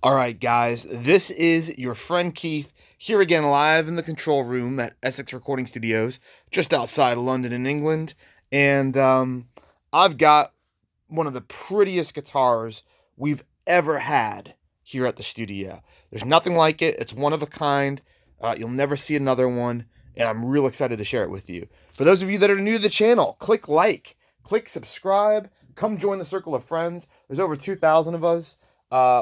All right, guys, this is your friend Keith here again live in the control room at Essex Recording Studios, just outside London in England. And I've got one of the prettiest guitars we've ever had here at the studio. There's nothing like it, it's one of a kind. You'll never see another one, and I'm real excited to share it with you. For those of you that are new to the channel, click like, click subscribe, come join the circle of friends. There's over 2,000 of us.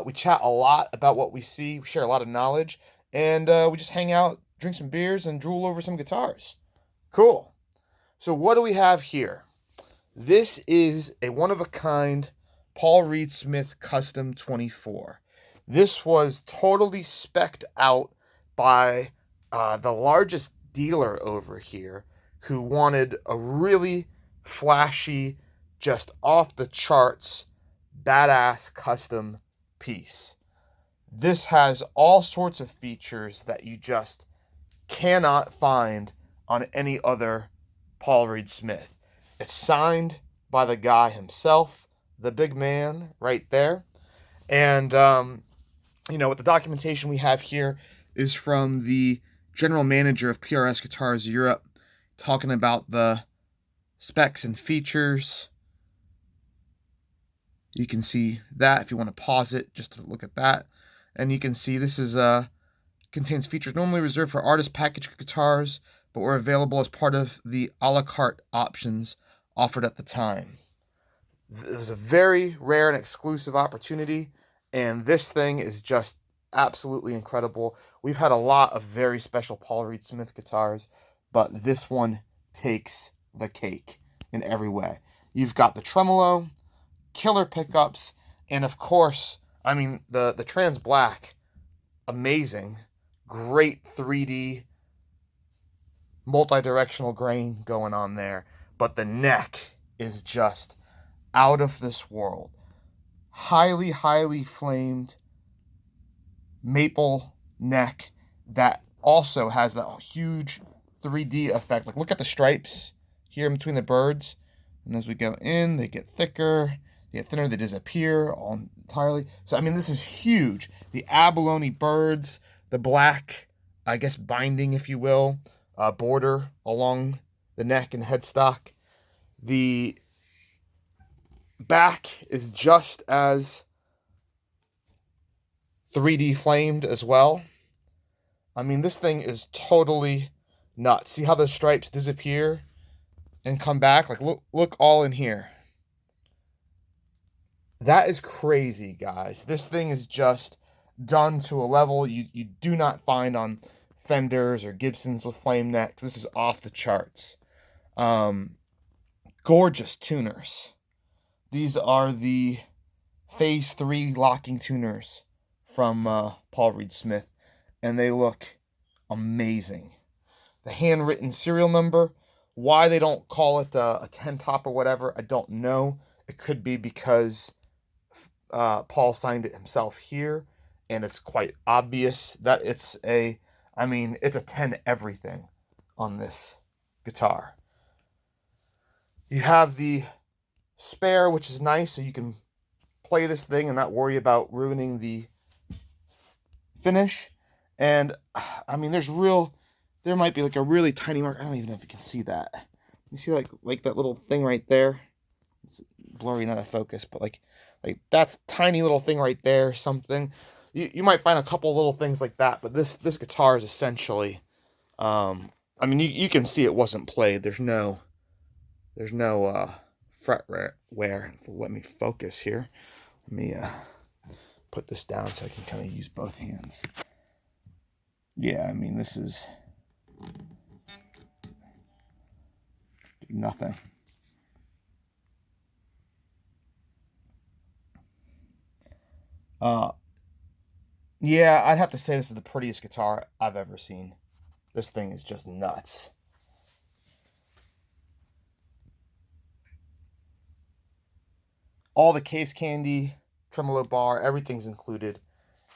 We chat a lot about what we see, we share a lot of knowledge, and we just hang out, drink some beers, and drool over some guitars. Cool. So what do we have here? This is a one-of-a-kind Paul Reed Smith Custom 24. This was totally spec'd out by the largest dealer over here who wanted a really flashy, just off-the-charts, badass custom piece. This has all sorts of features that you just cannot find on any other Paul Reed Smith. It's signed by the guy himself, the big man right there. And, what the documentation we have here is from the general manager of PRS Guitars Europe, talking about the specs and features. You can see that if you want to pause it just to look at that. And you can see this is contains features normally reserved for artist package guitars, but were available as part of the a la carte options offered at the time. It was a very rare and exclusive opportunity, and this thing is just absolutely incredible. We've had a lot of very special Paul Reed Smith guitars, but this one takes the cake in every way. You've got the tremolo, killer pickups, and of course, the trans black, amazing, great 3D multi-directional grain going on there, but the neck is just out of this world. Highly flamed maple neck that also has that huge 3D effect. Like, look at the stripes here in between the birds, and as we go in, they get thicker, they get thinner, they disappear all entirely. So, this is huge. The abalone birds, the black, I guess, binding, if you will, border along the neck and headstock. The back is just as 3D flamed as well. This thing is totally nuts. See how the stripes disappear and come back? Like, look all in here. That is crazy, guys. This thing is just done to a level you do not find on Fenders or Gibsons with flame necks. This is off the charts. Gorgeous tuners. These are the Phase 3 locking tuners from Paul Reed Smith, and they look amazing. The handwritten serial number, why they don't call it a 10 top or whatever, I don't know. It could be because Paul signed it himself here, and it's quite obvious that it's a 10 everything on this guitar. You have the spare, which is nice, so you can play this thing and not worry about ruining the finish. And there might be like a really tiny mark. I don't even know if you can see that. You see like that little thing right there? It's blurry, not a focus, but like that's tiny little thing right there, something. You might find a couple little things like that, but this guitar is essentially, you can see it wasn't played. There's no fret wear. Let me focus here. Let me put this down so I can kind of use both hands. Yeah, this is nothing. Yeah, I'd have to say this is the prettiest guitar I've ever seen. This thing is just nuts. All the case candy, tremolo bar, everything's included.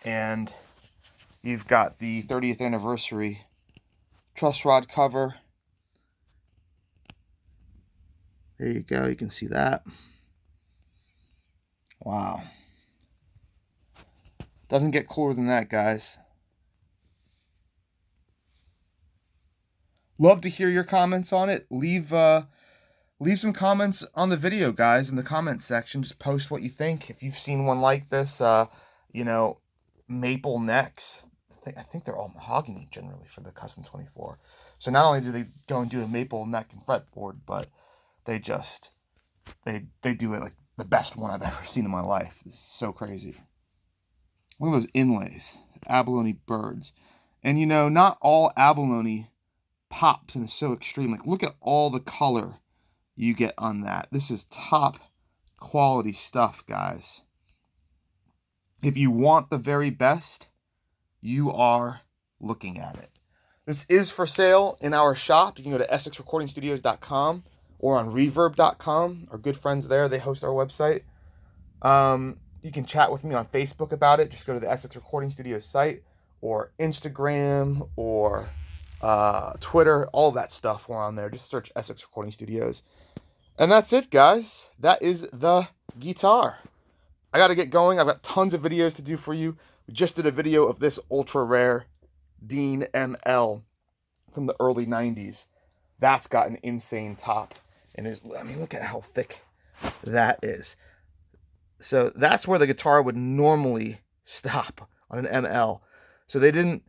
And you've got the 30th anniversary truss rod cover. There you go, you can see that. Wow. Doesn't get cooler than that, guys. Love to hear your comments on it. Leave some comments on the video, guys, in the comment section. Just post what you think. If you've seen one like this, you know, maple necks. I think they're all mahogany generally for the Custom 24. So not only do they go and do a maple neck and fretboard, but they just they do it like the best one I've ever seen in my life. This is so crazy. Look at those inlays, abalone birds. And you know, not all abalone pops and is so extreme. Like, look at all the color you get on that. This is top quality stuff, guys. If you want the very best, you are looking at it. This is for sale in our shop. You can go to essexrecordingstudios.com or on reverb.com. Our good friends there, they host our website. You can chat with me on Facebook about it. Just go to the Essex Recording Studios site, or Instagram, or Twitter. All that stuff, we're on there. Just search Essex Recording Studios. And that's it, guys. That is the guitar. I got to get going. I've got tons of videos to do for you. We just did a video of this ultra rare Dean ML from the early 90s. That's got an insane top. And I mean, look at how thick that is. So that's where the guitar would normally stop on an ML. So they didn't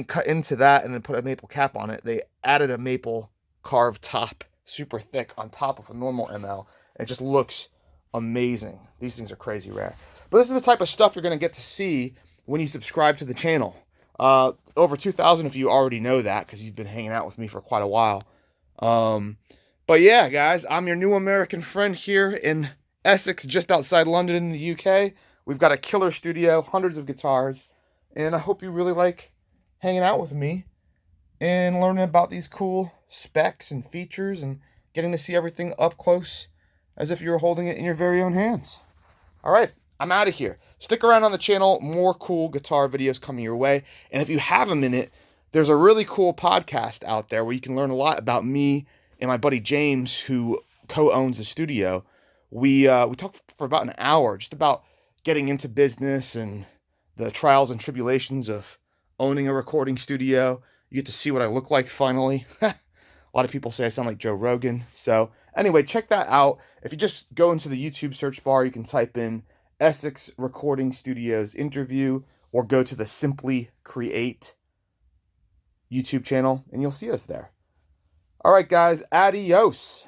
cut into that and then put a maple cap on it. They added a maple carved top, super thick, on top of a normal ML. It just looks amazing. These things are crazy rare. But this is the type of stuff you're going to get to see when you subscribe to the channel. Over 2,000 if you already know that, because you've been hanging out with me for quite a while. But yeah, guys, I'm your new American friend here in Essex, just outside London in the UK. We've got a killer studio, hundreds of guitars, and I hope you really like hanging out with me and learning about these cool specs and features and getting to see everything up close as if you were holding it in your very own hands. All right, I'm out of here. Stick around on the channel. More cool guitar videos coming your way. And if you have a minute, there's a really cool podcast out there where you can learn a lot about me and my buddy James, who co-owns the studio. We talked for about an hour just about getting into business and the trials and tribulations of owning a recording studio. You get to see what I look like finally. A lot of people say I sound like Joe Rogan. So anyway, check that out. If you just go into the YouTube search bar, you can type in Essex Recording Studios interview, or go to the Simply Create YouTube channel and you'll see us there. All right, guys, adios.